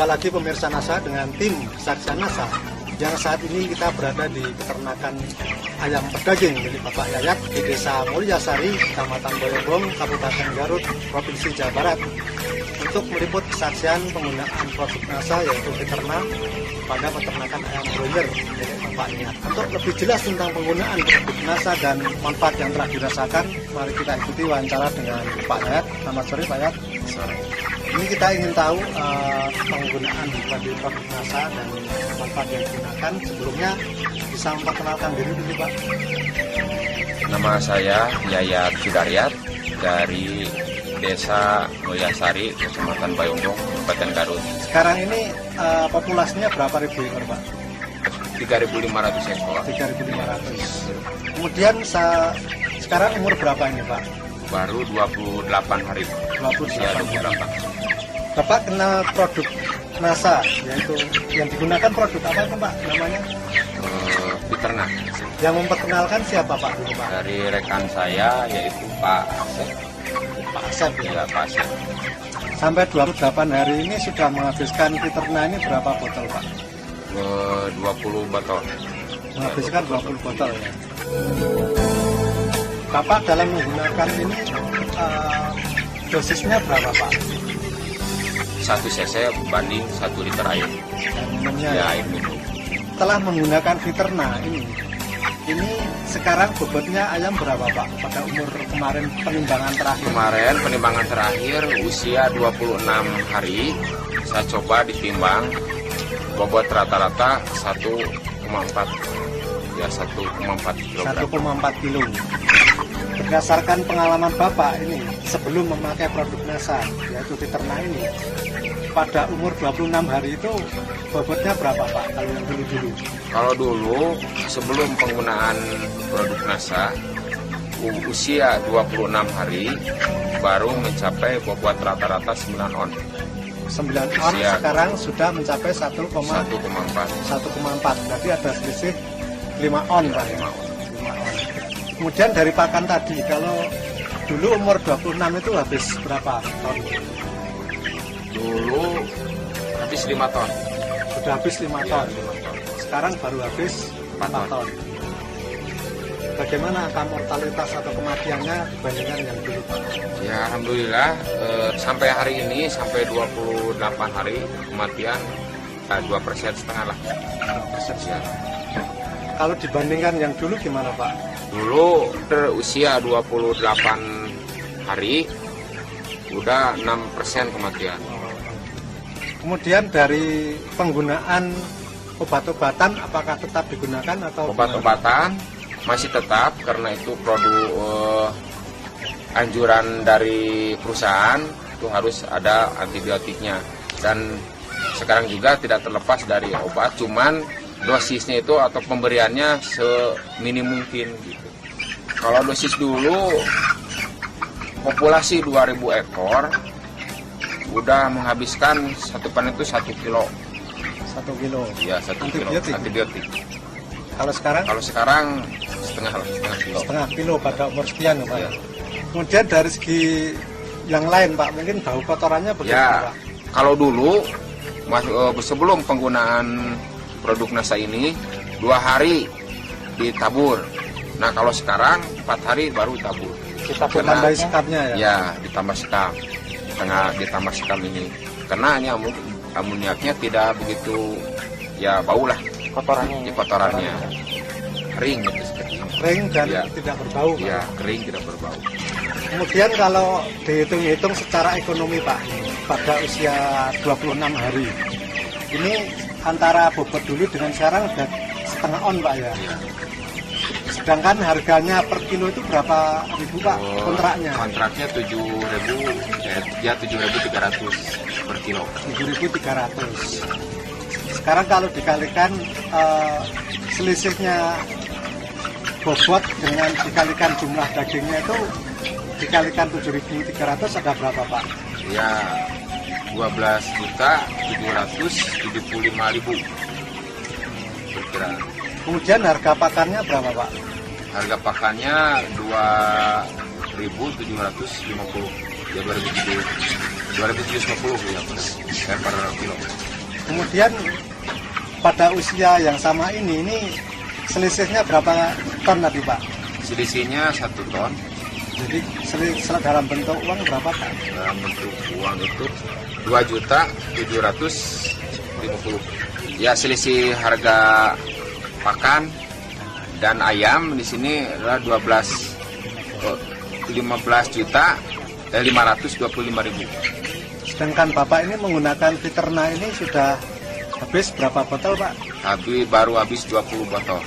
Jumpa lagi pemirsa NASA dengan tim Kesaksian NASA yang saat ini kita berada di peternakan ayam pedaging milik Bapak Yayat di Desa Mulyasari, Kecamatan Boyobong, Kabupaten Garut, Provinsi Jawa Barat, untuk meliput kesaksian penggunaan produk NASA yaitu Fiterna pada peternakan ayam broiler milik Bapak Yayat. Untuk lebih jelas tentang penggunaan produk NASA dan manfaat yang telah dirasakan, mari kita ikuti wawancara dengan Pak Yayat. Selamat sore Pak Yayat. Sore. Ini kita ingin tahu penggunaan produk NASA dan manfaat yang digunakan. Sebelumnya bisa memperkenalkan diri dulu Pak. Nama saya Yayat Sudaryat dari Desa Mulyasari, Kecamatan Boyobong, Kabupaten Garut. Sekarang ini populasinya berapa ribu ekor Pak? 3.500 ekor. 3.500. Kemudian sekarang umur berapa ini Pak? Baru 28 hari. 28 ya, 28. Bapak kenal produk NASA, yaitu yang digunakan produk apa itu Pak namanya? Fiterna. Yang memperkenalkan siapa Pak dulu Pak? Dari rekan saya yaitu Pak Asep. Pak Asep Ya, Pak Asep. Sampai 28 hari ini sudah menghabiskan Fiterna ini berapa botol Pak? 20 botol. Menghabiskan 20 botol ya. Bapak dalam menggunakan ini dosisnya berapa Pak? 1 cc banding 1 liter air. Minumnya Ya, air minum. Setelah menggunakan Fiterna ini sekarang bobotnya ayam berapa Pak? Pada umur kemarin penimbangan terakhir. Kemarin penimbangan terakhir usia 26 hari, saya coba ditimbang, bobot rata-rata 1,4 ya 1,4 kg. 1,4 kilo. Berdasarkan pengalaman Bapak ini sebelum memakai produk NASA yaitu Fiterna ini, pada umur 26 hari itu bobotnya berapa Pak kalau yang dulu-dulu? Kalau dulu sebelum penggunaan produk NASA usia 26 hari baru mencapai bobot rata-rata 9 on. 9 on Usia. Sekarang sudah mencapai 1,4. 1,4. Berarti ada selisih 5 on Pak. 5 on. 5 on. Kemudian dari pakan tadi, kalau dulu umur 26 itu habis berapa ton? Dulu habis 5 ton. Sudah habis 5 Ya, ton. 5 ton. Sekarang baru habis 4 4 ton. Bagaimana angka mortalitas atau kematiannya dibandingkan yang dulu Pak? Ya, alhamdulillah sampai hari ini sampai 28 hari kematian 2,5% lah. Ya. Kalau dibandingkan yang dulu gimana Pak? Dulu usia 28 hari udah 6% kematian. Kemudian dari penggunaan obat-obatan apakah tetap digunakan atau Obat-obatan masih tetap karena itu produk anjuran dari perusahaan itu harus ada antibiotiknya, dan sekarang juga tidak terlepas dari obat, cuman dosisnya itu atau pemberiannya seminim mungkin gitu. Kalau dosis dulu populasi 2000 ekor udah menghabiskan satu panen itu 1 kilo. 1 kilo? Ya, 1 kilo antibiotik. Kalau sekarang setengah kilo. Setengah kilo pada umur sekian Pak. Ya. Kemudian dari segi yang lain Pak, mungkin bau kotorannya bagaimana Ya, Pak? kalau dulu sebelum penggunaan produk NASA ini 2 hari ditabur. Nah, kalau sekarang 4 hari baru ditabur. Kita tambahin sekapnya ya? Ya, ditambah sekam. Ditambah sekam ini. Karena amoniaknya tidak begitu ya bau lah. Kotorannya. Kering gitu seperti ini. Kering dan Ya. tidak berbau Pak? Ya, kering tidak berbau. Kemudian kalau dihitung-hitung secara ekonomi Pak, pada usia 26 hari, ini antara bobot dulu dengan sekarang udah setengah on Pak ya? Ya. Sedangkan harganya per kilo itu berapa ribu Pak kontraknya? Kontraknya 7.000, ya 7.300 per kilo. 7.300. Sekarang kalau dikalikan selisihnya bobot dengan dikalikan jumlah dagingnya itu dikalikan 7.300 ada berapa Pak? Ya 12.775.000 berkira. Kemudian harga pakannya berapa Pak? Harga pakannya 2.750, ya 2.750 ya per kilo. Kemudian pada usia yang sama ini selisihnya berapa ton tadi Pak? Selisihnya 1 ton. Jadi selisih dalam bentuk uang berapa Pak? Dalam bentuk uang itu 2.750.000. Ya, selisih harga pakan dan ayam di sini adalah 15.525.000. Sedangkan Bapak ini menggunakan Fiterna ini sudah habis berapa botol Pak? Baru habis 20 botol.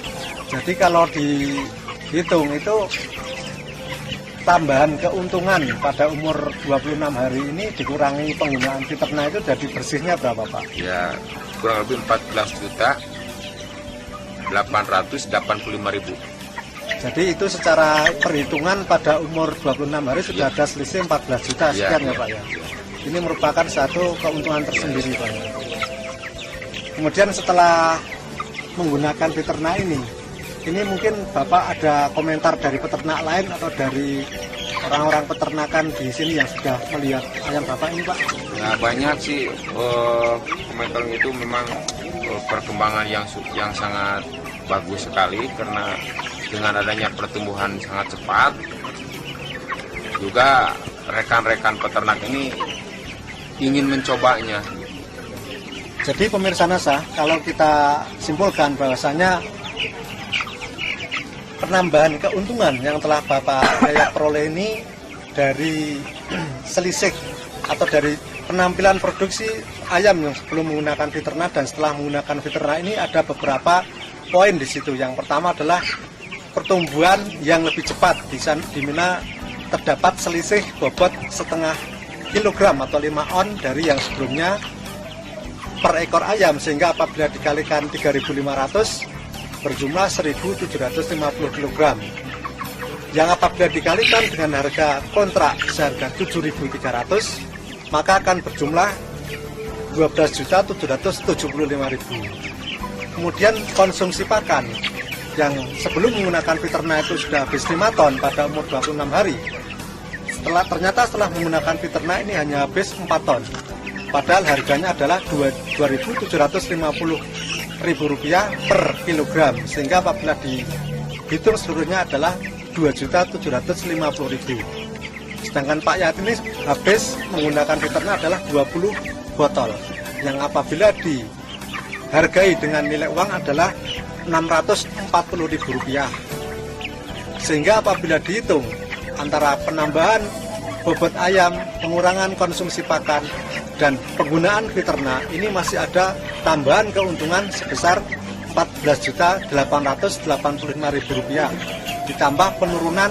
Jadi kalau dihitung itu tambahan keuntungan pada umur 26 hari ini dikurangi penggunaan Fiterna itu jadi bersihnya berapa Pak? Ya, kurang lebih 14.885.000. Jadi itu secara perhitungan pada umur 26 hari sudah ada selisih 14 juta sekian ya Pak ya. Ini merupakan satu keuntungan tersendiri Pak. Kemudian setelah menggunakan Fiterna ini mungkin Bapak ada komentar dari peternak lain atau dari orang-orang peternakan di sini yang sudah melihat ayam Bapak ini Pak? Nah, banyak sih komentar itu memang perkembangan yang sangat bagus sekali karena dengan adanya pertumbuhan sangat cepat juga rekan-rekan peternak ini ingin mencobanya. Jadi pemirsa NASA, kalau kita simpulkan bahwasanya penambahan keuntungan yang telah Bapak Yayak peroleh ini dari selisih atau dari penampilan produksi ayam yang sebelum menggunakan Fiterna dan setelah menggunakan Fiterna ini ada beberapa poin di situ. Yang pertama adalah pertumbuhan yang lebih cepat, di mana terdapat selisih bobot setengah kilogram atau 5 on dari yang sebelumnya per ekor ayam, sehingga apabila dikalikan 3.500 berjumlah 1.750 kg. Yang apabila dikalikan dengan harga kontrak seharga 7.300 maka akan berjumlah 12.775.000. Kemudian konsumsi pakan yang sebelum menggunakan Fiterna itu sudah habis 5 ton pada umur 26 hari. Ternyata setelah menggunakan Fiterna ini hanya habis 4 ton. Padahal harganya adalah Rp2.750.000 per kilogram, sehingga apabila dihitung seluruhnya adalah 2.750.000. Sedangkan Pak Yayat ini habis menggunakan Fiterna adalah 20 botol, yang apabila dihargai dengan nilai uang adalah Rp640.000. Sehingga apabila dihitung antara penambahan bobot ayam, pengurangan konsumsi pakan, dan penggunaan Fiterna, ini masih ada tambahan keuntungan sebesar Rp14.885.000 ditambah penurunan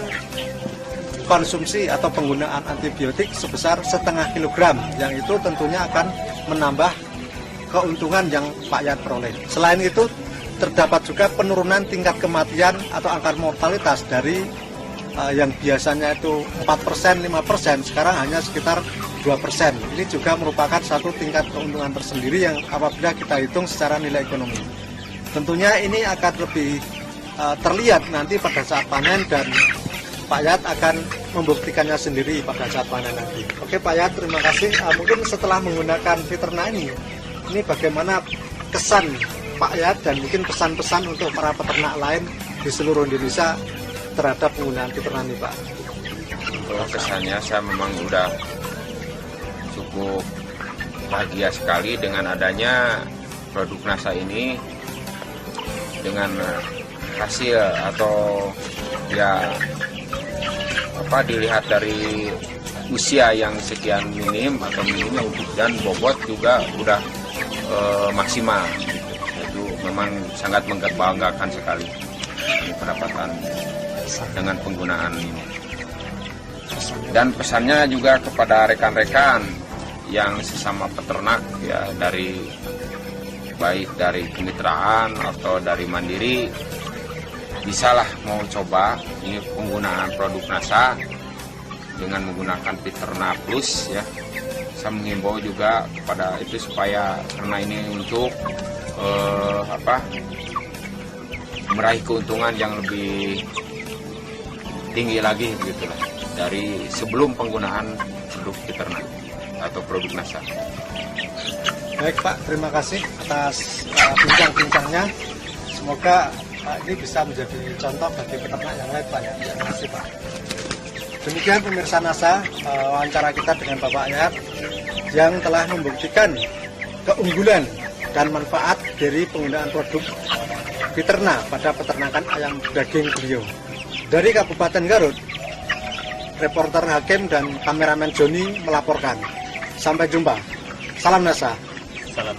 konsumsi atau penggunaan antibiotik sebesar setengah kilogram, yang itu tentunya akan menambah keuntungan yang Pak Yayat peroleh. Selain itu terdapat juga penurunan tingkat kematian atau angka mortalitas dari yang biasanya itu 4%, 5%, sekarang hanya sekitar 2%. Ini juga merupakan satu tingkat keuntungan tersendiri yang apabila kita hitung secara nilai ekonomi. Tentunya ini akan lebih terlihat nanti pada saat panen, dan Pak Yayat akan membuktikannya sendiri pada saat panen nanti. Oke Pak Yayat, terima kasih. Mungkin setelah menggunakan Fiterna ini bagaimana kesan Pak Yayat dan mungkin pesan-pesan untuk para peternak lain di seluruh Indonesia terhadap penggunaan Fiterna ini Pak? Kalau kesannya saya memang udah cukup bahagia sekali dengan adanya produk NASA ini, dengan hasil atau ya dilihat dari usia yang sekian minim dan bobot juga udah maksimal. Itu memang sangat membanggakan sekali ini pendapatan dengan penggunaan ini. Dan pesannya juga kepada rekan-rekan yang sesama peternak ya, baik dari kemitraan atau dari mandiri, bisalah mau coba ini penggunaan produk NASA dengan menggunakan Fiterna Plus ya. Saya mengimbau juga kepada itu supaya karena ini untuk meraih keuntungan yang lebih tinggi lagi gitu lah dari sebelum penggunaan produk Fiterna atau produk NASA. Baik Pak, terima kasih atas bincang-bincangnya. Semoga ini bisa menjadi contoh bagi peternak yang lain Pak ya. Terima kasih Pak. Demikian pemirsa NASA, wawancara kita dengan Bapak Yayat yang telah membuktikan keunggulan dan manfaat dari penggunaan produk Fiterna pada peternakan ayam daging beliau. Dari Kabupaten Garut, reporter Hakim dan kameramen Joni melaporkan. Sampai jumpa. Salam NASA. Salam.